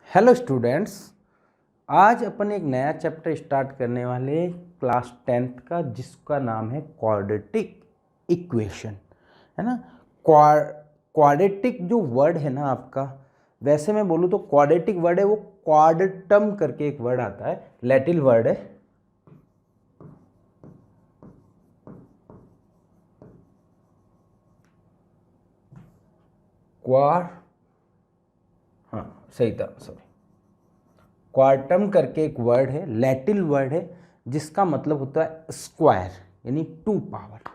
Hello students. आज अपन एक नया चैप्टर स्टार्ट करने वाले क्लास 10th का, जिसका नाम है क्वाड्रेटिक इक्वेशन, है ना। क्वाड्रेटिक जो वर्ड है ना आपका, वैसे मैं बोलूँ तो क्वाड्रेटिक वर्ड है वो क्वाड्रटम करके एक वर्ड आता है, लैटिन वर्ड है। सही था, सॉरी। क्वार्टम करके एक वर्ड है, लैटिन वर्ड है, जिसका मतलब होता है स्क्वायर, यानी 2 पावर।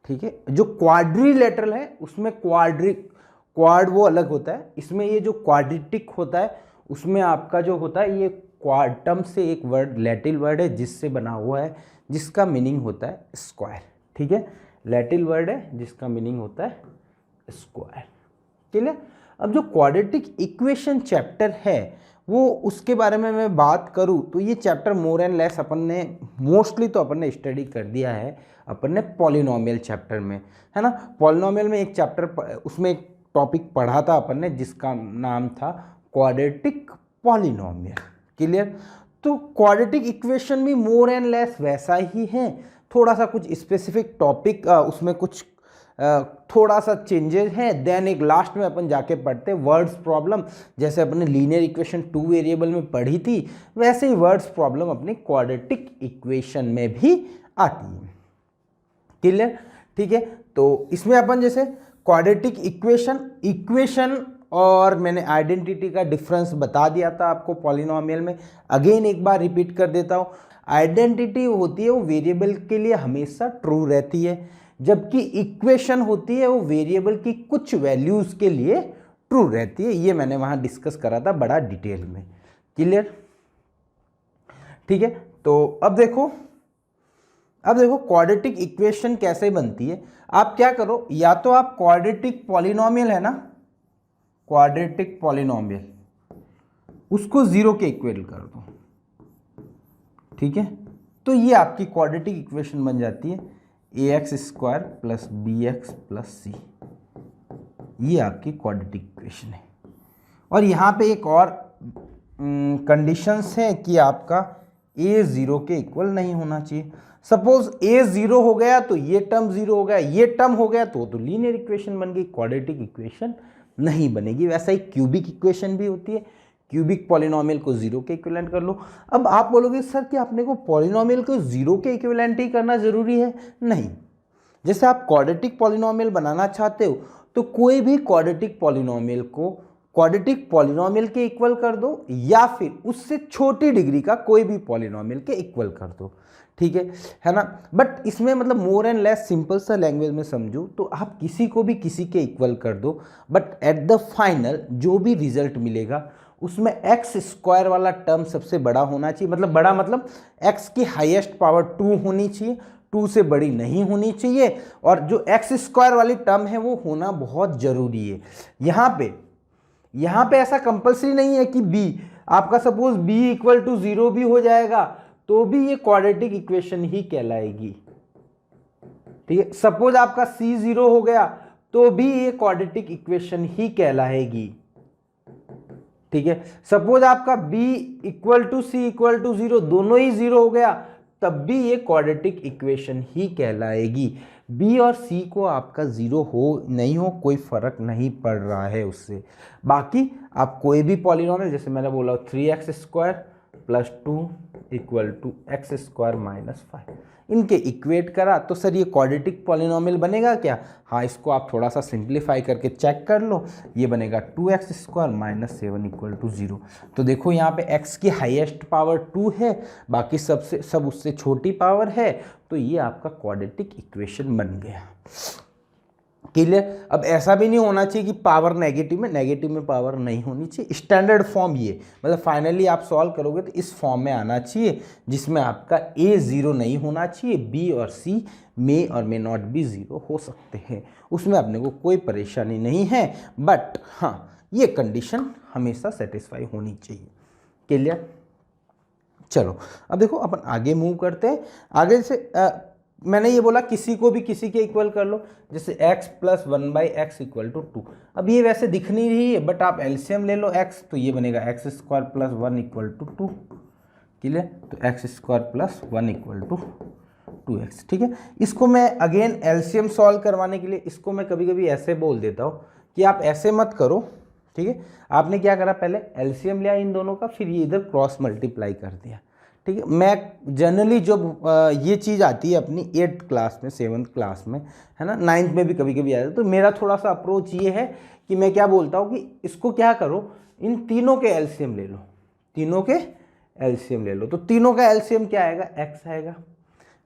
ठीक है, जो क्वाड्रिलेटरल है उसमें क्वाड वो अलग होता है, इसमें ये जो क्वाड्रेटिक होता है उसमें आपका जो होता है ये क्वार्टम से एक वर्ड, लैटिन वर्ड है, जिससे बना हुआ है, जिसका मीनिंग होता है स्क्वायर। ठीक है, लैटिन वर्ड है जिसका मीनिंग होता है स्क्वायर। क्लियर। अब जो क्वाड्रेटिक इक्वेशन चैप्टर है वो, उसके बारे में मैं बात करूं तो ये चैप्टर मोर एंड लेस अपन ने मोस्टली तो अपन ने स्टडी कर दिया है अपन ने पॉलिनोमियल चैप्टर में, है ना। पॉलिनोमियल में एक चैप्टर, उसमें एक टॉपिक पढ़ा था अपन ने जिसका नाम था क्वाड्रेटिक पॉलिनोमियल। क्लियर। तो क्वाड्रेटिक इक्वेशन भी मोर एंड लेस वैसा ही है, थोड़ा सा कुछ स्पेसिफिक टॉपिक उसमें कुछ थोड़ा सा चेंजेस हैं। देन एक लास्ट में अपन जाके पढ़ते वर्ड्स प्रॉब्लम, जैसे अपने लीनियर इक्वेशन 2 वेरिएबल में पढ़ी थी, वैसे ही वर्ड्स प्रॉब्लम अपनी क्वाड्रेटिक इक्वेशन में भी आती है। क्लियर। ठीक है, तो इसमें अपन जैसे क्वाड्रेटिक इक्वेशन और मैंने आइडेंटिटी का डिफरेंस बता दिया था आपको पॉलिनोमियल में। अगेन एक बार रिपीट कर देता हूँ। आइडेंटिटी होती है वो वेरिएबल के लिए हमेशा ट्रू रहती है, जबकि इक्वेशन होती है वो वेरिएबल की कुछ वैल्यूज के लिए ट्रू रहती है। ये मैंने वहां डिस्कस करा था बड़ा डिटेल में। क्लियर। ठीक है, तो अब देखो क्वाड्रेटिक इक्वेशन कैसे बनती है। आप क्या करो, या तो आप क्वाड्रेटिक पॉलिनोमियल है ना, क्वाड्रेटिक पॉलिनोमियल उसको 0 के इक्वल कर दो। ठीक है, तो ये आपकी क्वाड्रेटिक इक्वेशन बन जाती है ax² + bx + c। ये आपकी क्वाड्रेटिक इक्वेशन है। और यहाँ पे एक और कंडीशंस है कि आपका a 0 के इक्वल नहीं होना चाहिए। सपोज a 0 हो गया तो ये टर्म 0 हो गया, ये टर्म हो गया तो लीनियर इक्वेशन बन गई, क्वाड्रेटिक इक्वेशन नहीं बनेगी। वैसा ही क्यूबिक इक्वेशन भी होती है, क्यूबिक पॉलिनोमियल को 0 के इक्विवेलेंट कर लो। अब आप बोलोगे सर कि आपने को पॉलिनोमियल को 0 के इक्विवेलेंट ही करना जरूरी है? नहीं। जैसे आप क्वाड्रेटिक पॉलिनोमियल बनाना चाहते हो तो कोई भी क्वाड्रेटिक पॉलिनोमियल को क्वाड्रेटिक पॉलिनोमियल के इक्वल कर दो, या फिर उससे छोटी डिग्री का कोई भी पॉलिनोमियल के इक्वल कर दो। ठीक है ना। बट इसमें मतलब मोर एंड लेस सिंपल सा लैंग्वेज में समझूं तो आप किसी को भी किसी के इक्वल कर दो, बट एट द फाइनल जो भी रिजल्ट मिलेगा उसमें x² वाला टर्म सबसे बड़ा होना चाहिए। मतलब बड़ा मतलब x की हाईएस्ट पावर 2 होनी चाहिए, 2 से बड़ी नहीं होनी चाहिए। और जो x² वाली टर्म है वो होना बहुत जरूरी है। यहाँ पे ऐसा कंपलसरी नहीं है कि b, आपका सपोज b = 0 भी हो जाएगा तो भी ये क्वाड्रेटिक इक्वेशन ही कहलाएगी। ठीक है, सपोज आपका c 0 हो गया तो भी ये क्वाड्रेटिक इक्वेशन ही कहलाएगी। ठीक है, सपोज आपका b = c = 0, दोनों ही 0 हो गया तब भी ये क्वाड्रेटिक इक्वेशन ही कहलाएगी। b और c को आपका 0 हो नहीं हो कोई फर्क नहीं पड़ रहा है उससे। बाकी आप कोई भी पॉलिनोमियल, जैसे मैंने बोला 3x² + 2 = x² - 5, इनके इक्वेट करा तो सर ये क्वाड्रेटिक पॉलिनोमियल बनेगा क्या? हाँ, इसको आप थोड़ा सा सिंप्लीफाई करके चेक कर लो, ये बनेगा 2x² - 7 = 0। तो देखो यहाँ पे x की हाईएस्ट पावर 2 है, बाकी सब उससे छोटी पावर है, तो ये आपका क्वाड्रेटिक इक्वेशन बन गया। क्लियर। अब ऐसा भी नहीं होना चाहिए कि पावर नेगेटिव में पावर नहीं होनी चाहिए। स्टैंडर्ड फॉर्म ये, मतलब फाइनली आप सॉल्व करोगे तो इस फॉर्म में आना चाहिए, जिसमें आपका a 0 नहीं होना चाहिए, b और c मे और मे नॉट भी 0 हो सकते हैं, उसमें अपने को कोई परेशानी नहीं है। बट हाँ, ये कंडीशन हमेशा सेटिस्फाई होनी चाहिए। क्लियर। चलो अब देखो अपन आगे मूव करते हैं। आगे से मैंने ये बोला किसी को भी किसी के इक्वल कर लो, जैसे x plus 1/x equal to 2। अब ये वैसे दिख नहीं रही है, बट आप एलसीएम ले लो x, तो ये बनेगा x square plus 1 equal to 2। Clear? तो x square plus 1 equal to 2x। ठीक है, इसको मैं अगेन एलसीएम सॉल्व करवाने के लिए इसको मैं कभी कभी ऐसे बोल देता हूँ कि आप ऐसे मत करो। ठीक है, आपने क्या करा, पहले एलसीएम लिया इन दोनों का, फिर ये इधर क्रॉस मल्टीप्लाई कर दिया। ठीक है, मैं जनरली जो ये चीज़ आती है अपनी 8th क्लास में, 7th क्लास में, है ना, 9th में भी कभी कभी आता है, तो मेरा थोड़ा सा अप्रोच ये है कि मैं क्या बोलता हूँ कि इसको क्या करो, इन तीनों के एलसीएम ले लो, तीनों के एलसीएम ले लो। तो तीनों का एलसीएम क्या आएगा, x आएगा।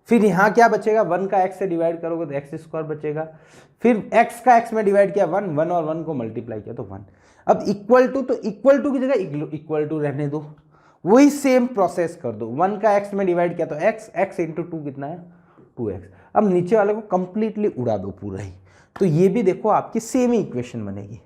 फिर यहाँ क्या बचेगा, 1 का x से डिवाइड करोगे तो x स्क्वायर बचेगा। फिर x का x में डिवाइड किया 1, 1 और 1 को मल्टीप्लाई किया तो 1। अब इक्वल टू, तो इक्वल टू की जगह इक्वल टू रहने दो, वही सेम प्रोसेस कर दो। 1 का x में डिवाइड किया तो x इंटू 2 कितना है, 2x। अब नीचे वाले को कंप्लीटली उड़ा दो पूरा ही, तो ये भी देखो आपकी सेम ही इक्वेशन बनेगी।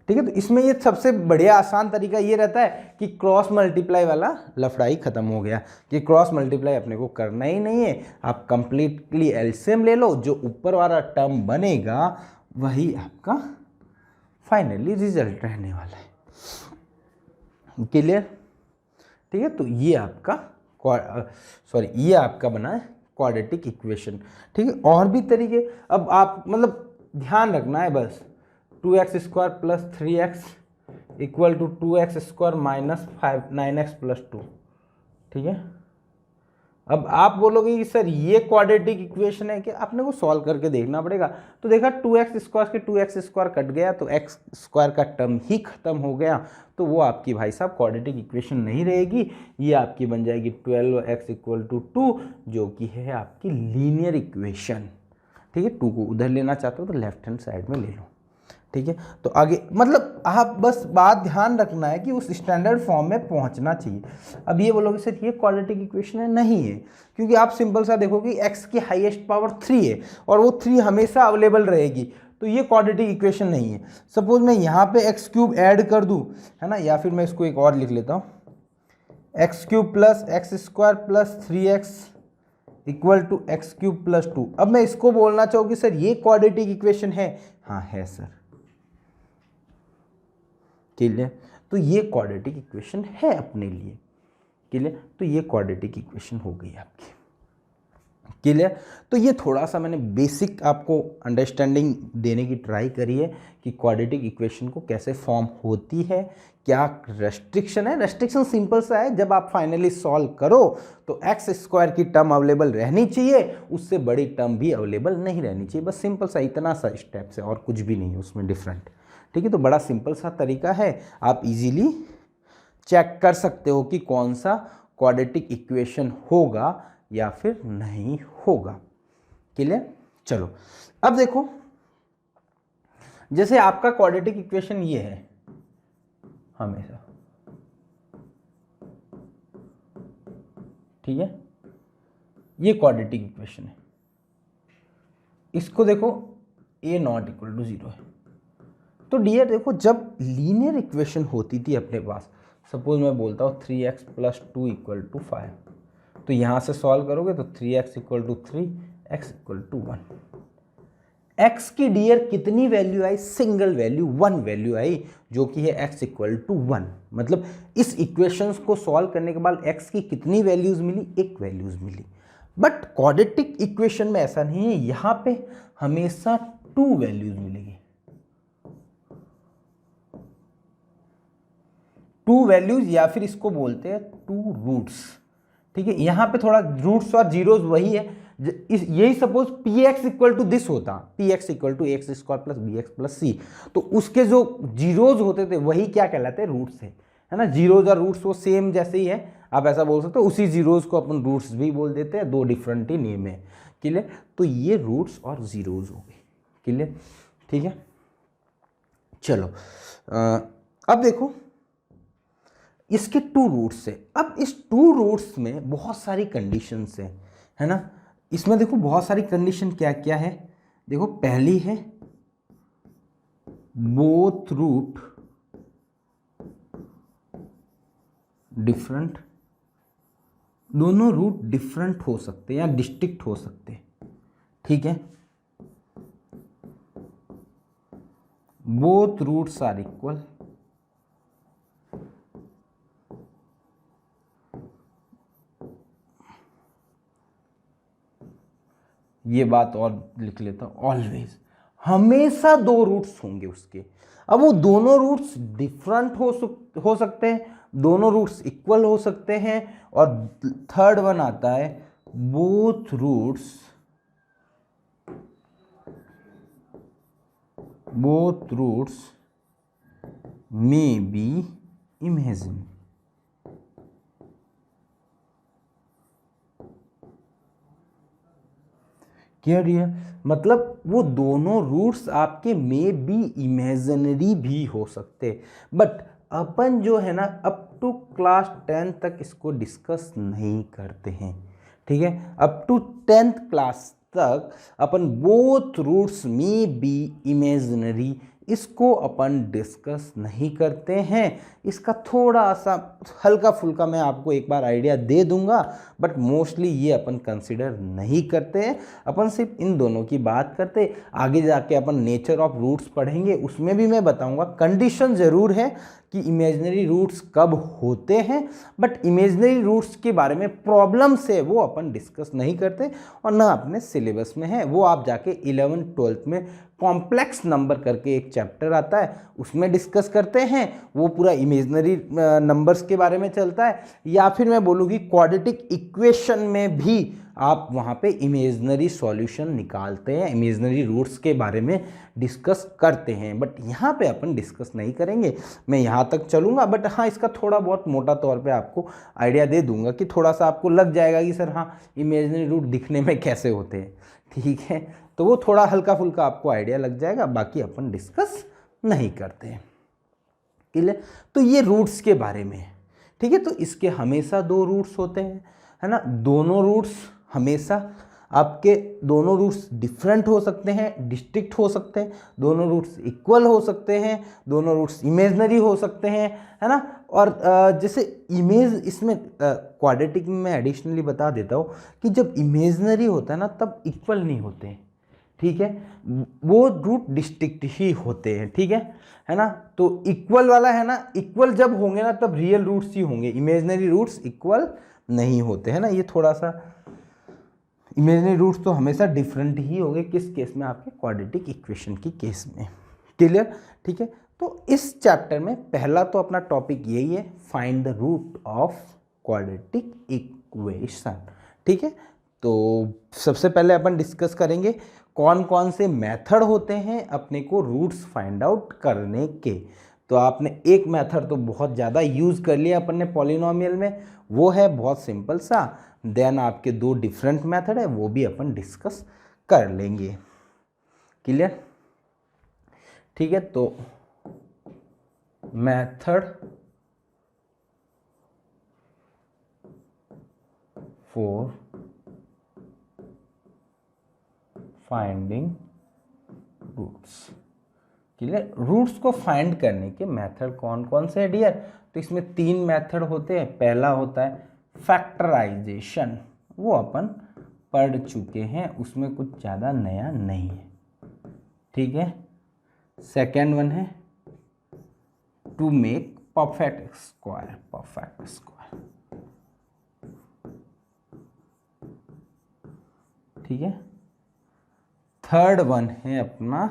ठीक है, तो इसमें ये सबसे बढ़िया आसान तरीका ये रहता है कि क्रॉस मल्टीप्लाई वाला लफड़ाई खत्म हो गया, कि क्रॉस मल्टीप्लाई अपने को करना ही नहीं है। आप कंप्लीटली एलसीएम ले लो, जो ऊपर वाला टर्म बनेगा वही आपका फाइनली रिजल्ट रहने वाला है। क्लियर? ठीक है, तो ये आपका ये आपका बना है क्वाड्रेटिक इक्वेशन। ठीक है, और भी तरीके अब आप मतलब ध्यान रखना है बस, 2x square plus 3x equal to 2x square minus 9x plus 2। ठीक है, अब आप बोलोगे कि सर ये क्वाड्रेटिक इक्वेशन है कि आपने को सॉल्व करके देखना पड़ेगा। तो देखा 2x स्क्वायर के 2x स्क्वायर कट गया, तो x स्क्वायर का टर्म ही खत्म हो गया, तो वो आपकी भाई साहब क्वाड्रेटिक इक्वेशन नहीं रहेगी, ये आपकी बन जाएगी 12x इक्वल टू 2, जो कि है आपकी लीनियर इक्वेशन। ठीक है, 2 को उधर लेना चाहते हो तो लेफ्ट हैंड साइड में ले लो। ठीक है, तो आगे मतलब आप बस बात ध्यान रखना है कि उस स्टैंडर्ड फॉर्म में पहुंचना चाहिए। अब ये बोलोगे सर ये क्वाड्रेटिक इक्वेशन है, नहीं है, क्योंकि आप सिंपल सा देखोगे x की हाईएस्ट पावर 3 है और वो 3 हमेशा अवेलेबल रहेगी, तो ये क्वाड्रेटिक इक्वेशन नहीं है। सपोज मैं यहाँ पे एक्स क्यूब ऐड कर दूँ, है ना, या फिर मैं इसको एक और लिख लेता हूँ, X cube plus X square plus 3x equal to X cube plus 2। अब मैं इसको बोलना चाहूँ कि सर ये क्वाड्रेटिक इक्वेशन है, हाँ है सर। क्लियर? तो ये क्वाड्रेटिक इक्वेशन है अपने लिए। क्लियर? तो ये क्वाड्रेटिक इक्वेशन हो गई आपकी। क्लियर? तो ये थोड़ा सा मैंने बेसिक आपको अंडरस्टैंडिंग देने की ट्राई करी है कि क्वाड्रेटिक इक्वेशन को कैसे फॉर्म होती है, क्या रेस्ट्रिक्शन है। रेस्ट्रिक्शन सिंपल सा है, जब आप फाइनली सॉल्व करो तो एक्स स्क्वायर की टर्म अवेलेबल रहनी चाहिए, उससे बड़ी टर्म भी अवेलेबल नहीं रहनी चाहिए। बस सिंपल सा इतना सा स्टेप्स है और कुछ भी नहीं है उसमें डिफरेंट। ठीक है, तो बड़ा सिंपल सा तरीका है, आप इजीली चेक कर सकते हो कि कौन सा क्वाड्रेटिक इक्वेशन होगा या फिर नहीं होगा। क्लियर? चलो अब देखो, जैसे आपका क्वाड्रेटिक इक्वेशन ये है हमेशा, ठीक है, ये क्वाड्रेटिक इक्वेशन है, इसको देखो a नॉट इक्वल टू 0 है। तो डियर देखो, जब लीनियर इक्वेशन होती थी अपने पास, सपोज मैं बोलता हूँ 3x प्लस 2 इक्वल टू 5, तो यहाँ से सॉल्व करोगे तो 3x equal to 3, x equal to 1। x की डियर कितनी वैल्यू आई, सिंगल वैल्यू 1 वैल्यू आई, जो कि है x इक्वल टू 1। मतलब इस इक्वेशंस को सॉल्व करने के बाद x की कितनी वैल्यूज मिली, एक वैल्यूज मिली। बट क्वाड्रेटिक इक्वेशन में ऐसा नहीं है, यहाँ पे हमेशा 2 वैल्यूज मिलेगी, 2 वैल्यूज, या फिर इसको बोलते हैं 2 रूट्स। ठीक है, यहाँ पे थोड़ा रूट्स और जीरोज वही है, यही suppose P x equal to this होता, P x equal to x square plus b x plus c, तो उसके जो जीरोज होते थे वही क्या कहलाते हैं, रूट्स है ना। जीरोज और रूट्स वो सेम जैसे ही है, आप ऐसा बोल सकते हो, उसी जीरोज को अपन रूट्स भी बोल देते हैं, 2 डिफरेंट ही नेम है। क्लियर? तो ये रूट्स और जीरोज हो गए। क्लियर? ठीक है, चलो अब देखो इसके 2 रूट्स है। अब इस 2 रूट्स में बहुत सारी कंडीशंस है ना। इसमें देखो बहुत सारी कंडीशन क्या क्या है, देखो पहली है बोथ रूट डिफरेंट दोनों रूट डिफरेंट हो सकते हैं या डिस्टिंक्ट हो सकते हैं, ठीक है। बोथ रूट्स आर इक्वल, ये बात और लिख लेता हूं, ऑलवेज, हमेशा दो रूट्स होंगे उसके। अब वो दोनों रूट्स डिफरेंट हो सकते हैं, दोनों रूट्स इक्वल हो सकते हैं, और थर्ड वन आता है both roots may be imagine. Clear है? मतलब वो दोनों रूट्स आपके में बी इमेजिनरी भी हो सकते, बट अपन जो है ना अप टू क्लास 10 तक इसको डिस्कस नहीं करते हैं, ठीक है। अप टू 10th क्लास तक अपन बोथ रूट्स में बी इमेजिनरी इसको अपन डिस्कस नहीं करते हैं। इसका थोड़ा सा हल्का फुल्का मैं आपको एक बार आइडिया दे दूंगा, बट मोस्टली ये अपन कंसिडर नहीं करते हैं। अपन सिर्फ इन दोनों की बात करते, आगे जाके अपन नेचर ऑफ रूट्स पढ़ेंगे, उसमें भी मैं बताऊंगा। कंडीशन ज़रूर है कि इमेजिनरी रूट्स कब होते हैं, बट इमेजिनरी रूट्स के बारे में प्रॉब्लम्स है वो अपन डिस्कस नहीं करते और ना अपने सिलेबस में है। वो आप जाके 11th 12th में कॉम्प्लेक्स नंबर करके एक चैप्टर आता है उसमें डिस्कस करते हैं, वो पूरा इमेजिनरी नंबर्स के बारे में चलता है। या फिर मैं बोलूँगी क्वाड्रेटिक इक्वेशन में भी आप वहाँ पे इमेजिनरी सॉल्यूशन निकालते हैं, इमेजिनरी रूट्स के बारे में डिस्कस करते हैं, बट यहाँ पे अपन डिस्कस नहीं करेंगे। मैं यहाँ तक चलूँगा, बट हाँ इसका थोड़ा बहुत मोटा तौर पे आपको आइडिया दे दूंगा कि थोड़ा सा आपको लग जाएगा कि सर हाँ इमेजिनरी रूट दिखने में कैसे होते हैं, ठीक है। तो वो थोड़ा हल्का फुल्का आपको आइडिया लग जाएगा, बाकी अपन डिस्कस नहीं करते हैं, क्लियर। तो ये रूट्स के बारे में, ठीक है। तो इसके हमेशा दो रूट्स होते हैं, है ना। दोनों रूट्स हमेशा आपके, दोनों रूट्स डिफरेंट हो सकते हैं, डिस्टिंक्ट हो सकते हैं, दोनों रूट्स इक्वल हो सकते हैं, दोनों रूट्स इमेजिनरी हो सकते हैं, है ना। और जैसे इमेज इसमें क्वाड्रेटिक में मैं एडिशनली बता देता हूँ कि जब इमेजिनरी होता है ना तब इक्वल नहीं होते हैं, ठीक है। वो रूट डिस्टिंक्ट ही होते हैं, ठीक है ना। तो इक्वल वाला है ना, इक्वल जब होंगे ना तब रियल रूट्स ही होंगे, इमेजिनरी रूट्स इक्वल नहीं होते, है ना। ये थोड़ा सा इमेजिनरी रूट्स तो हमेशा डिफरेंट ही होंगे, किस केस में, आपके क्वाड्रेटिक इक्वेशन की केस में, क्लियर, ठीक है। तो इस चैप्टर में पहला तो अपना टॉपिक यही है, find the root of quadratic equation, ठीक है। तो सबसे पहले अपन डिस्कस करेंगे कौन कौन से मेथड होते हैं अपने को रूट्स फाइंड आउट करने के। तो आपने एक मेथड तो बहुत ज़्यादा यूज़ कर लिया अपन ने पॉलिनोमियल में, वो है बहुत सिंपल सा। देन आपके दो डिफरेंट मेथड है, वो भी अपन डिस्कस कर लेंगे, क्लियर, ठीक है। तो method for finding roots, clear. Roots को फाइंड करने के मेथड कौन कौन से है डियर? तो इसमें तीन मेथड होते हैं। पहला होता है फैक्टराइजेशन, वो अपन पढ़ चुके हैं, उसमें कुछ ज़्यादा नया नहीं है, ठीक है। सेकेंड वन है टू मेक परफेक्ट स्क्वायर, ठीक है। थर्ड वन है अपना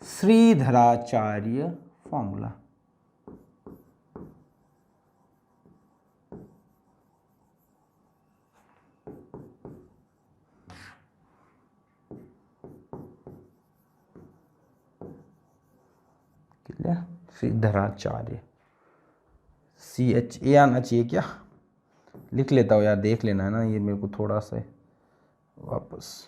श्रीधराचार्य फॉर्मूला, श्रीधराचार्य, CHA आना चाहिए क्या, लिख लेता हूँ यार, देख लेना है ना, ये मेरे को थोड़ा सा वापस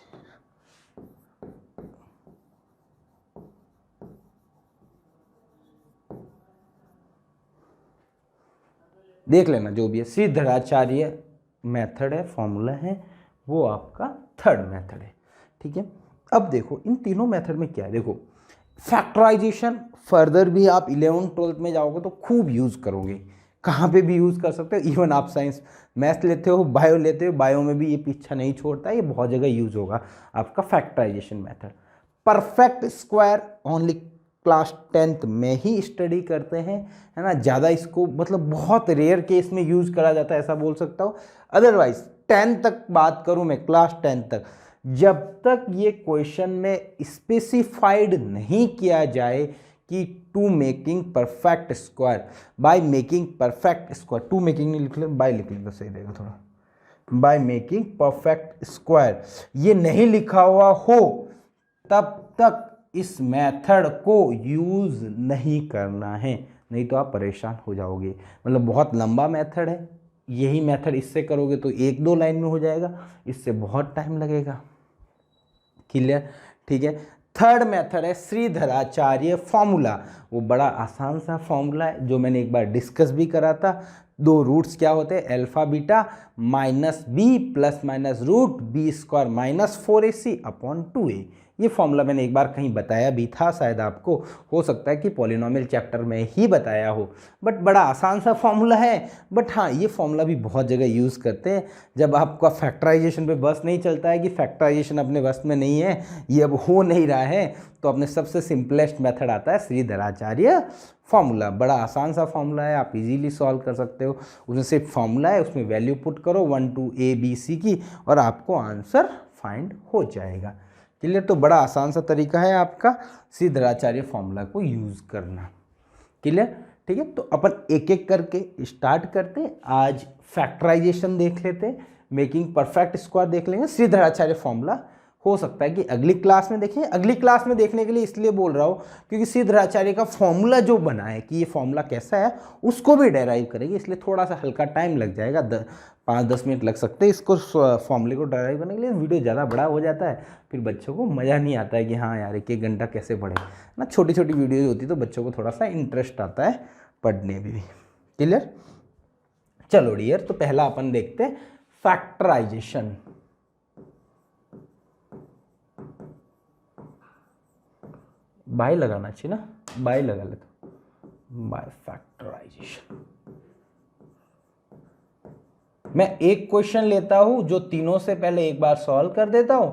देख लेना, जो भी है श्रीधराचार्य मेथड है, फॉर्मूला है, वो आपका थर्ड मेथड है, ठीक है। अब देखो इन तीनों मेथड में क्या है, देखो फैक्टराइजेशन फर्दर भी आप 11th 12th में जाओगे तो खूब यूज़ करोगे, कहाँ पे भी यूज़ कर सकते हो। इवन आप साइंस मैथ्स लेते हो, बायो लेते हो, बायो में भी ये पीछा नहीं छोड़ता, ये बहुत जगह यूज़ होगा आपका factorization method. Perfect square only class 10th में ही स्टडी करते हैं, है ना। ज़्यादा इसको मतलब बहुत रेयर केस में यूज़ करा जाता है ऐसा बोल सकता हूँ। अदरवाइज 10 तक बात करूँ मैं, क्लास 10 तक, जब तक ये क्वेश्चन में स्पेसिफाइड नहीं किया जाए कि to making perfect square, by making perfect square, to making नहीं लिख ले, बाय लिख ले तो सही रहेगा थोड़ा, बाय मेकिंग परफेक्ट स्क्वायर, ये नहीं लिखा हुआ हो तब तक इस मेथड को यूज़ नहीं करना है, नहीं तो आप परेशान हो जाओगे। मतलब बहुत लंबा मेथड है, यही मेथड इससे करोगे तो 1-2 लाइन में हो जाएगा, इससे बहुत टाइम लगेगा। क्लियर, ठीक है। थर्ड मेथड है श्रीधराचार्य फॉर्मूला। वो बड़ा आसान सा फॉर्मूला है जो मैंने एक बार डिस्कस भी करा था। 2 रूट्स क्या होते हैं, alpha beta minus B plus minus root B square minus 4ac upon 2a। ये फॉर्मूला मैंने एक बार कहीं बताया भी था शायद आपको, हो सकता है कि पॉलिनोमियल चैप्टर में ही बताया हो, बट बड़ा आसान सा फॉर्मूला है। बट हाँ, ये फॉर्मूला भी बहुत जगह यूज़ करते हैं जब आपका फैक्टराइजेशन पे बस नहीं चलता है कि फैक्टराइजेशन अपने बस में नहीं है, ये अब हो नहीं रहा है, तो अपने सबसे सिंपलेस्ट मेथड आता है श्रीधराचार्य फॉर्मूला। बड़ा आसान सा फॉर्मूला है, आप इजीली सॉल्व कर सकते हो। उसमें सिर्फ फॉर्मूला है, उसमें वैल्यू पुट करो 1 2 a b c की और आपको आंसर फाइंड हो जाएगा। क्लियर, तो बड़ा आसान सा तरीका है आपका श्रीधराचार्य फॉर्मूला को यूज़ करना। क्लियर, ठीक है। तो अपन एक एक करके स्टार्ट करते हैं। आज फैक्टराइजेशन देख लेते हैं, मेकिंग परफेक्ट स्क्वायर देख लेंगे, श्रीधराचार्य फॉर्मूला हो सकता है कि अगली क्लास में देखें। अगली क्लास में देखने के लिए इसलिए बोल रहा हूँ क्योंकि श्रीधराचार्य का फॉर्मूला जो बना है कि ये फॉर्मूला कैसा है उसको भी डेराइव करेंगे, इसलिए थोड़ा सा हल्का टाइम लग जाएगा, 5-10 मिनट लग सकते हैं इसको फॉर्मूले को डेराइव करने के लिए। वीडियो ज़्यादा बड़ा हो जाता है, फिर बच्चों को मज़ा नहीं आता है कि हाँ यार 1-1 घंटा कैसे पढ़े ना। छोटी छोटी वीडियो होती तो बच्चों को थोड़ा सा इंटरेस्ट आता है पढ़ने में भी। क्लियर, चलो डियर, तो पहला अपन देखते हैं फैक्टराइजेशन। बाय लगाना चाहिए ना, बाय लगा लेते, बाय फैक्टराइजेशन। मैं एक क्वेश्चन लेता हूं जो तीनों से पहले एक बार सॉल्व कर देता हूं,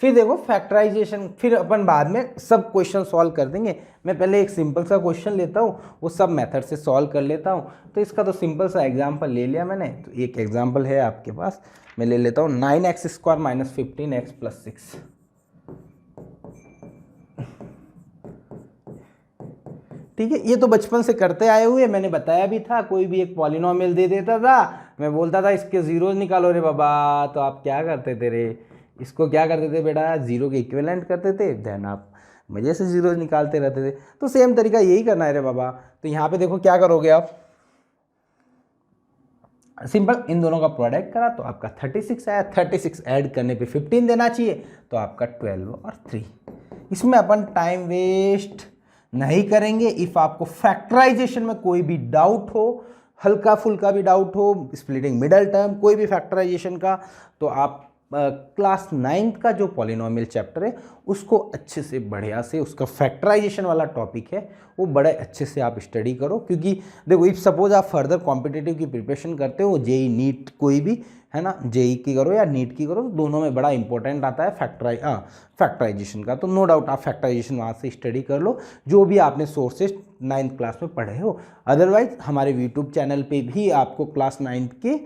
फिर देखो फैक्टराइजेशन, फिर अपन बाद में सब क्वेश्चन सॉल्व कर देंगे। मैं पहले एक सिंपल सा क्वेश्चन लेता हूं, वो सब मेथड से सॉल्व कर लेता हूं। तो इसका तो सिंपल सा एग्जांपल ले लिया मैंने, तो एक एग्जांपल है आपके पास, मैं ले लेता हूं 9x square minus 15x plus 6। ठीक है, ये तो बचपन से करते आए हुए, मैंने बताया भी था। कोई भी एक पॉलिनोमियल दे देता था, मैं बोलता था इसके जीरोज निकालो रे बाबा, तो आप क्या करते थे रे, इसको क्या करते थे बेटा, जीरो के इक्विवेलेंट करते थे, देन आप मजे से जीरोज निकालते रहते थे। तो सेम तरीका यही करना है रे बाबा। तो यहाँ पे देखो क्या करोगे आप, सिंपल इन दोनों का प्रोडक्ट करा तो आपका 36 आया, 36 ऐड करने पे 15 देना चाहिए, तो आपका 12 और 3। इसमें अपन टाइम वेस्ट नहीं करेंगे। इफ आपको फैक्टराइजेशन में कोई भी डाउट हो, हल्का फुल्का भी डाउट हो, स्प्लिटिंग मिडल टर्म, कोई भी फैक्टराइजेशन का, तो आप क्लास 9th का जो पॉलिनोमियल चैप्टर है उसको अच्छे से बढ़िया से, उसका फैक्टराइजेशन वाला टॉपिक है वो बड़े अच्छे से आप स्टडी करो। क्योंकि देखो, इफ सपोज आप फर्दर कॉम्पिटिटिव की प्रिपरेशन करते हो, जेई नीट कोई भी, है ना, जेई की करो या नीट की करो, तो दोनों में बड़ा इंपॉर्टेंट आता है फैक्टराइजेशन का। तो नो डाउट आप फैक्टराइजेशन वहाँ से स्टडी कर लो जो भी आपने सोर्सेज 9th क्लास में पढ़े हो। अदरवाइज हमारे यूट्यूब चैनल पे भी आपको क्लास 9th के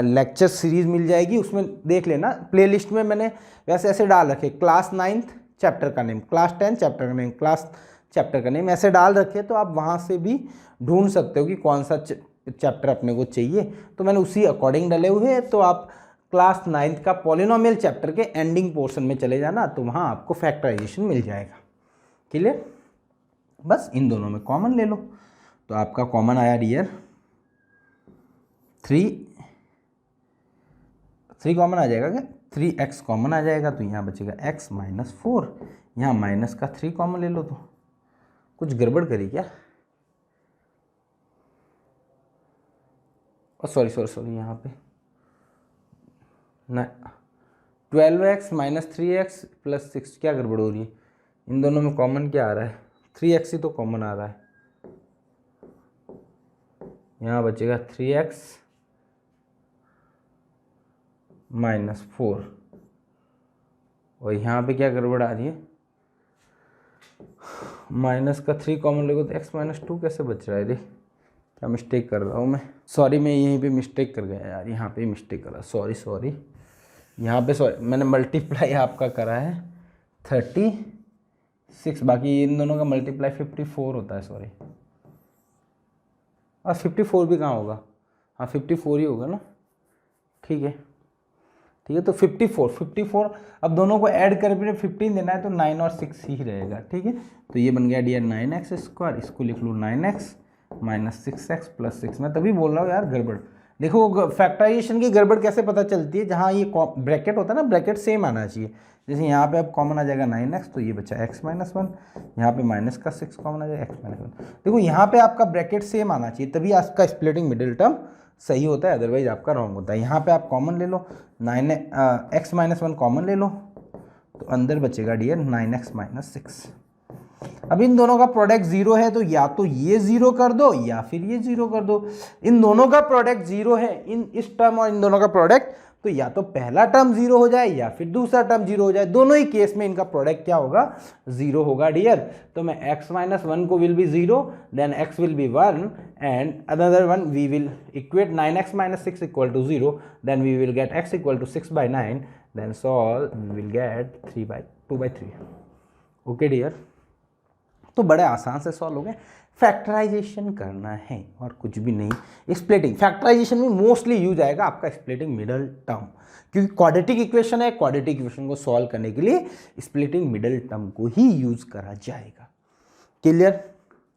लेक्चर सीरीज़ मिल जाएगी, उसमें देख लेना। प्लेलिस्ट में मैंने वैसे ऐसे डाल रखे, क्लास 9th चैप्टर का नेम, क्लास 10 चैप्टर का नेम, क्लास चैप्टर का नेम, ऐसे डाल रखे, तो आप वहाँ से भी ढूंढ सकते हो कि कौन सा चैप्टर अपने को चाहिए। तो मैंने उसी अकॉर्डिंग डाले हुए हैं। तो आप क्लास 9th का पॉलिनोमियल चैप्टर के एंडिंग पोर्शन में चले जाना, तो वहाँ आपको फैक्टराइजेशन मिल जाएगा। क्लियर, बस इन दोनों में कॉमन ले लो। तो आपका कॉमन आया डियर 3 कॉमन आ जाएगा क्या, 3x कॉमन आ जाएगा, तो यहाँ बचेगा x माइनस 4, यहाँ माइनस का 3 कॉमन ले लो। तो कुछ गड़बड़ करी क्या, सॉरी यहाँ पे ना, 12x माइनस 3x प्लस 6, क्या गड़बड़ हो रही है, इन दोनों में कॉमन क्या आ रहा है, 3x ही तो कॉमन आ रहा है, यहाँ बचेगा 3x माइनस 4, और यहाँ पे क्या गड़बड़ आ रही है, माइनस का 3 कॉमन लोगे तो x माइनस 2 कैसे बच रहा है रे, क्या मिस्टेक कर रहा हूँ मैं, सॉरी मैं यहीं पे मिस्टेक कर गया यार, यहाँ पे मिस्टेक करा, सॉरी यहाँ पे सॉरी, मैंने मल्टीप्लाई आपका करा है 36, बाकी इन दोनों का मल्टीप्लाई 54 होता है, सॉरी, और 54 भी कहाँ होगा, हाँ 54 ही होगा ना, ठीक है तो 54 अब दोनों को ऐड कर भी 15 देना है तो 9 और 6 ही रहेगा, ठीक है। तो ये बन गया डियर 9x स्क्वायर, इसको लिख लो 9x माइनस 6x प्लस 6। मैं तभी बोल रहा हूँ यार गड़बड़, देखो फैक्टराइजेशन की गड़बड़ कैसे पता चलती है, जहाँ ये ब्रैकेट होता है ना, ब्रैकेट सेम आना चाहिए। जैसे यहाँ पे अब कॉमन आ जाएगा 9x, तो ये बचा x माइनस 1, यहाँ पे माइनस का 6 कॉमन आ जाएगा x माइनस 1। देखो यहाँ पे आपका ब्रैकेट सेम आना चाहिए, तभी आपका स्प्लिटिंग मिडिल टर्म सही होता है, अदरवाइज आपका रॉन्ग होता है। यहाँ पे आप कॉमन ले लो, x माइनस 1 कॉमन ले लो, तो अंदर बचेगा डियर 9x माइनस 6। अब इन दोनों का प्रोडक्ट जीरो है, तो या तो ये जीरो कर दो या फिर ये जीरो कर दो। इन दोनों का प्रोडक्ट जीरो है, इस टर्म और इन दोनों का प्रोडक्ट, तो या तो पहला टर्म जीरो हो जाए या फिर दूसरा टर्म जीरो हो जाए, दोनों ही केस में इनका प्रोडक्ट क्या होगा, जीरो होगा डियर। तो मैं x माइनस 1 को will be zero, then x will be 1 and another one we will equate 9x minus 6 equal to 0, then we will get x equal to 6/9, then solve we will get 2/3। Okay dear, तो बड़े आसान से solve हो गए। Factorisation करना है और कुछ भी नहीं। स्प्लिटिंग फैक्टराइजेशन में मोस्टली यूज आएगा आपका स्प्लिटिंग मिडल टर्म, क्योंकि क्वाड्रेटिक इक्वेशन है, क्वाड्रेटिक इक्वेशन को सॉल्व करने के लिए स्प्लिटिंग मिडल टर्म को ही यूज करा जाएगा। क्लियर,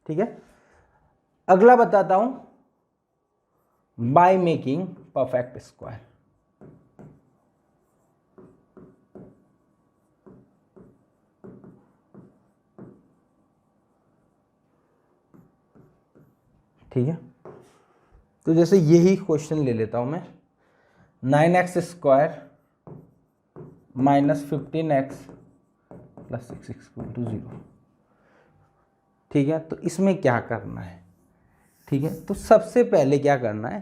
ठीक है। अगला बताता हूं, बाय मेकिंग परफेक्ट स्क्वायर। ठीक है, तो जैसे यही क्वेश्चन ले लेता हूं मैं, 9x square minus 15x plus 6 equal to 0। ठीक है, तो इसमें क्या करना है, ठीक है, तो सबसे पहले क्या करना है,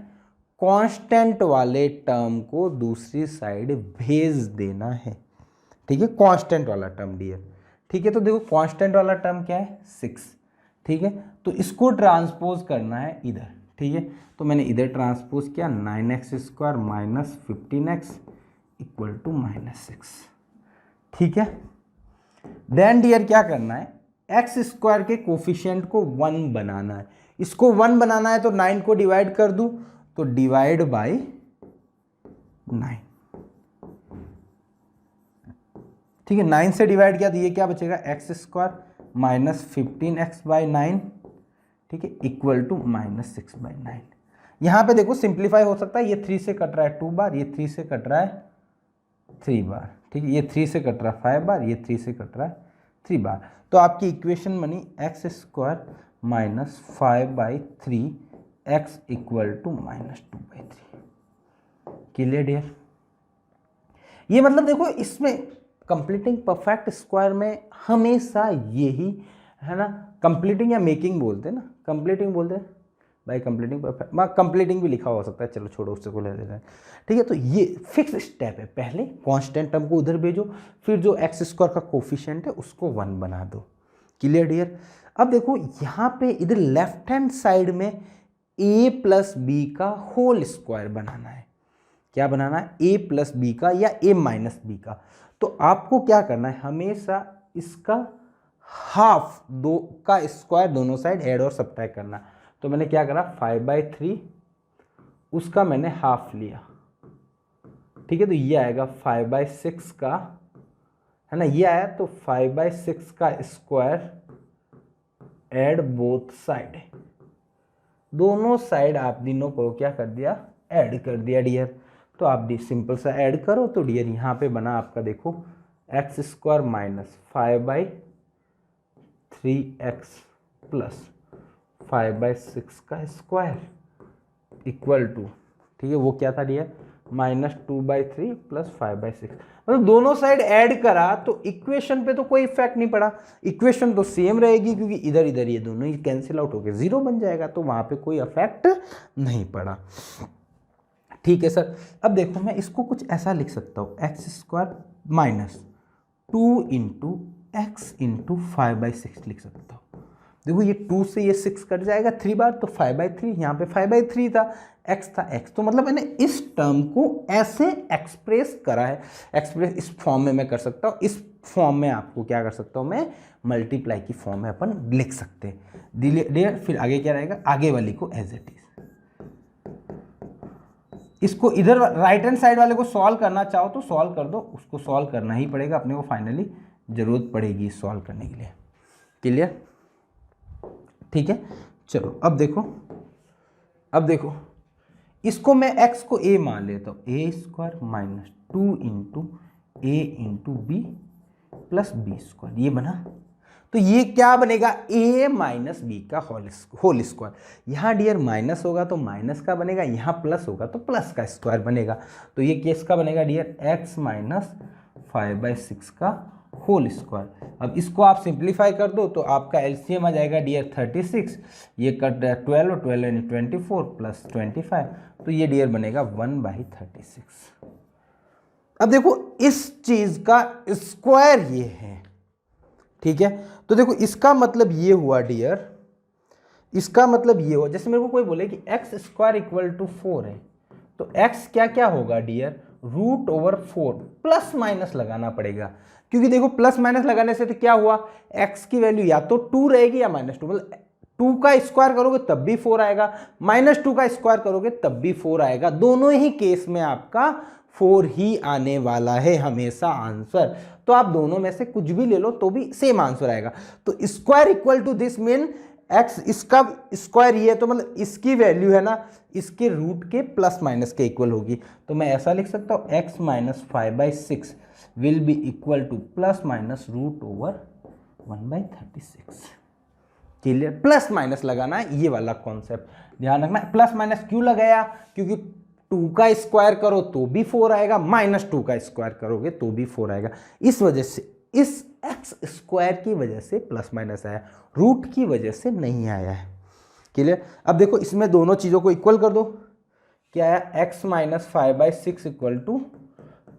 कांस्टेंट वाले टर्म को दूसरी साइड भेज देना है। ठीक है, कांस्टेंट वाला टर्म डियर, ठीक है। तो देखो कांस्टेंट वाला टर्म क्या है, 6, ठीक है, तो इसको ट्रांसपोज करना है इधर। ठीक है, तो मैंने इधर ट्रांसपोज किया, 9x square minus 15x equal to minus 6। ठीक है, देन डियर क्या करना है, एक्स स्क्वायर के कोफिशिएंट को 1 बनाना है। इसको 1 बनाना है तो 9 को डिवाइड कर दूं, तो डिवाइड बाय 9। ठीक है, 9 से डिवाइड किया तो ये क्या बचेगा, x square minus 15x by 9, ठीक है, इक्वल टू माइनस 6/9। यहां पे देखो सिंप्लीफाई हो सकता है, ये 3 से कट रहा है 2 बार, ये 3 से कट रहा है 3 बार, ठीक है, ये 3 से कट रहा है 5 बार, ये 3 से कट रहा है 3 बार। तो आपकी इक्वेशन बनी X square minus 5/3 X equal to minus 2/3। Clear dear, ये मतलब देखो इसमें कंप्लीटिंग परफेक्ट स्क्वायर में हमेशा यही है ना, कंप्लीटिंग या मेकिंग बोलते हैं ना, कंप्लीटिंग बोलते हैं भाई, कंप्लीटिंग परफेक्ट, कंप्लीटिंग भी लिखा हो सकता है, चलो छोड़ो उससे को ले ले रहे हैं। ठीक है, तो ये फिक्स स्टेप है, पहले कांस्टेंट टर्म को उधर भेजो, फिर जो एक्स स्क्वायर का कोफिशिएंट है उसको 1 बना दो। क्लियर डियर, अब देखो यहाँ पे इधर लेफ्ट हैंड साइड में a प्लस बी का होल स्क्वायर बनाना है। क्या बनाना है, a प्लस बी का या a माइनस बी का। तो आपको क्या करना है, हमेशा इसका हाफ दो का स्क्वायर दोनों साइड ऐड और सब्ट्रैक्ट करना। तो मैंने क्या करा, 5/3 उसका मैंने हाफ लिया। ठीक है, तो ये आएगा 5/6 का, है ना, ये आया, तो 5/6 का स्क्वायर ऐड बोथ साइड, दोनों साइड आप तीनों को क्या कर दिया, ऐड कर दिया डियर। तो आप सिंपल सा ऐड करो, तो डियर यहाँ पे बना आपका देखो x square minus 5/3x plus 5/6 का स्क्वायर इक्वल टू, ठीक है, वो क्या था डियर, -2/3 प्लस 5/6, मतलब दोनों साइड ऐड करा तो इक्वेशन पे तो कोई इफेक्ट नहीं पड़ा, इक्वेशन तो सेम रहेगी क्योंकि इधर इधर ये दोनों ही कैंसिल आउट होकर 0 बन जाएगा, तो वहाँ पे कोई इफेक्ट नहीं पड़ा। ठीक है सर। अब देखो मैं इसको कुछ ऐसा लिख सकता हूँ, x² - 2 × x × 5/6 लिख सकता हूँ। देखो ये 2 से ये 6 कट जाएगा 3 बार, तो 5/3, यहाँ पे 5/3 था, x था x, तो मतलब मैंने इस टर्म को ऐसे एक्सप्रेस करा है। एक्सप्रेस इस फॉर्म में मैं कर सकता हूँ, इस फॉर्म में आपको क्या कर सकता हूँ मैं, मल्टीप्लाई की फॉर्म में अपन लिख सकते हैं। डियर फिर आगे क्या रहेगा, आगे वाली को एज इट इज, इसको इधर राइट हैंड साइड वाले को सॉल्व करना चाहो तो सॉल्व कर दो, उसको सॉल्व करना ही पड़ेगा अपने को, फाइनली जरूरत पड़ेगी सॉल्व करने के लिए। क्लियर? ठीक है, चलो अब देखो इसको मैं x को a मान लेता हूँ, a² - 2 × a × b plus b², ये बना। तो ये क्या बनेगा, a - b का होल स्क्वायर। यहाँ डियर माइनस होगा तो माइनस का बनेगा, यहाँ प्लस होगा तो प्लस का स्क्वायर बनेगा। तो ये किसका बनेगा डियर, x - 5/6 का होल स्क्वायर। अब इसको आप सिंप्लीफाई कर दो तो आपका एलसीएम आ जाएगा डियर 36, ये कट 12 12 यानी 24 प्लस 25, तो ये डियर बनेगा 1/36। अब देखो इस चीज का स्क्वायर ये है, ठीक है। तो देखो इसका मतलब ये हुआ डियर, इसका मतलब ये हुआ, जैसे मेरे को कोई बोले कि x² = 4 है, तो x क्या क्या होगा डियर, √4 प्लस माइनस लगाना पड़ेगा, क्योंकि देखो प्लस माइनस लगाने से तो क्या हुआ, x की वैल्यू या तो 2 रहेगी या -2, मतलब 2 का स्क्वायर करोगे तब भी 4 आएगा, -2 का स्क्वायर करोगे तब भी 4 आएगा, दोनों ही केस में आपका 4 ही आने वाला है हमेशा आंसर। तो आप दोनों में से कुछ भी ले लो तो भी सेम आंसर आएगा। तो square equal to this mean x, इसका स्क्वायर ये है तो मतलब इसकी वैल्यू है ना, इसके रूट के प्लस माइनस के इक्वल होगी। तो मैं ऐसा लिख सकता हूँ x - 5/6 will be equal two plus minus √1/36। Clear? Plus minus लगाना है, ये वाला कॉन्सेप्ट ध्यान रखना। प्लस माइनस क्यों लगाया, क्योंकि 2 का स्क्वायर करो तो भी 4 आएगा, -2 का स्क्वायर करोगे तो भी 4 आएगा, इस वजह से, इस x² की वजह से प्लस माइनस आया, रूट की वजह से नहीं आया है। क्लियर? अब देखो इसमें दोनों चीजों को इक्वल कर दो, क्या आया, x - 5/6 equal two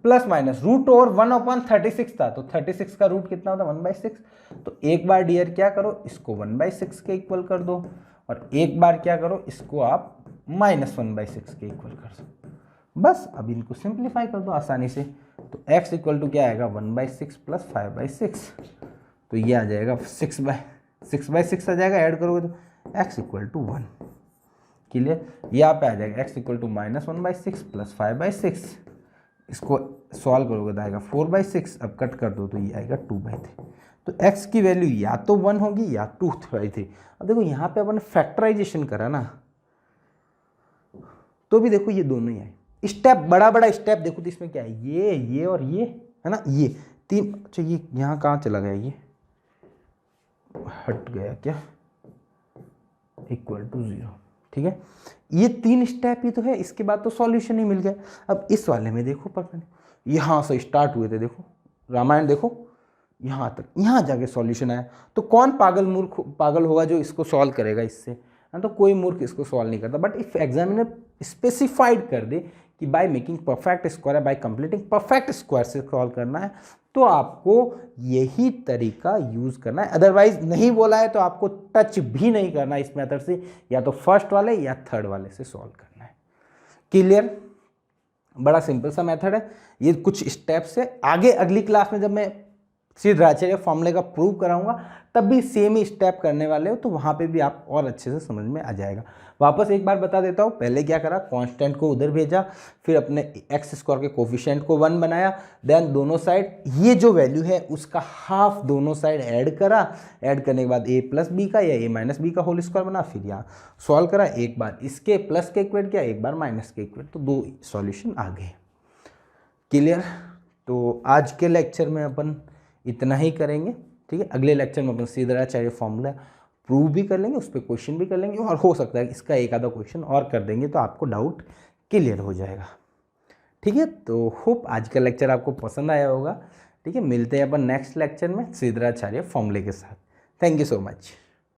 plus minus √1/36 था, तो 36 का रूट कितना होता है, 1/6। तो एक बार डियर क्या करो, इसको 1/6 के इक्वल कर दो, और एक बार क्या करो, इसको आप -1/6 के इक्वल कर दो। बस अब इनको सिंप्लीफाई कर दो आसानी से, तो x इक्वल टू क्या आएगा, 1/6 प्लस 5/6, तो ये आ जाएगा 6/6 आ जाएगा, ऐड करोगे तो x इक्वल टू 1। क्लियर? यहाँ पे आ जाएगा x इक्वल टू -1/6 प्लस 5/6, इसको सॉल्व करोगे तो आएगा 4/6, अब कट कर दो तो ये आएगा 2/3। तो x की वैल्यू या तो 1 होगी या 2/3। अब देखो यहाँ पे अपन फैक्टराइजेशन करा ना, तो भी देखो ये दोनों ही आए, स्टेप बड़ा स्टेप देखो, तो इसमें क्या है, ये और ये है ना, ये तीन, अच्छा ये यहाँ कहाँ चला गया, ये हट गया क्या, इक्वल टू 0। ठीक है, ये 3 स्टेप ही तो है, इसके बाद तो सॉल्यूशन ही मिल गया। अब इस वाले में देखो पर यहाँ से स्टार्ट हुए थे, देखो रामायण देखो यहाँ तक, यहाँ जाके सॉल्यूशन आया, तो कौन पागल होगा जो इसको सॉल्व करेगा इससे, तो कोई मूर्ख इसको सॉल्व नहीं करता। बट इफ एग्जामिनर स्पेसिफाइड कर दे कि bye making perfect square, bye completing perfect square से सॉल्व करना है, तो आपको यही तरीका यूज करना है। अदरवाइज नहीं बोला है तो आपको टच भी नहीं करना इस मेथड से, या तो फर्स्ट वाले या थर्ड वाले से सॉल्व करना है। क्लियर? बड़ा सिंपल सा मेथड है, ये कुछ स्टेप्स है। आगे अगली क्लास में जब मैं श्रीधराचार्य फॉर्मूले का प्रूव कराऊंगा तब भी सेम ही स्टेप करने वाले हो, तो वहाँ पे भी आप और अच्छे से समझ में आ जाएगा। वापस एक बार बता देता हूँ, पहले क्या करा, कांस्टेंट को उधर भेजा, फिर अपने एक्स स्क्वायर के कोफिशिएंट को 1 बनाया, देन दोनों साइड ये जो वैल्यू है उसका हाफ दोनों साइड ऐड करा, ऐड करने के बाद a प्लस बी का या a - b का होल स्क्वायर बना, फिर यहाँ सॉल्व करा, एक बार इसके प्लस के इक्वेट किया, एक बार माइनस के इक्वेट, तो 2 सॉल्यूशन आ गए। क्लियर? तो आज के लेक्चर में अपन इतना ही करेंगे, ठीक है। अगले लेक्चर में अपन श्रीधराचार्य फॉर्मूला प्रूव भी कर लेंगे, उस पर क्वेश्चन भी कर लेंगे, और हो सकता है इसका एक आधा क्वेश्चन और कर देंगे तो आपको डाउट क्लियर हो जाएगा। ठीक है, तो होप आज का लेक्चर आपको पसंद आया होगा। ठीक है, मिलते हैं अपन नेक्स्ट लेक्चर में श्रीधराचार्य फॉर्मूले के साथ। Thank you so much.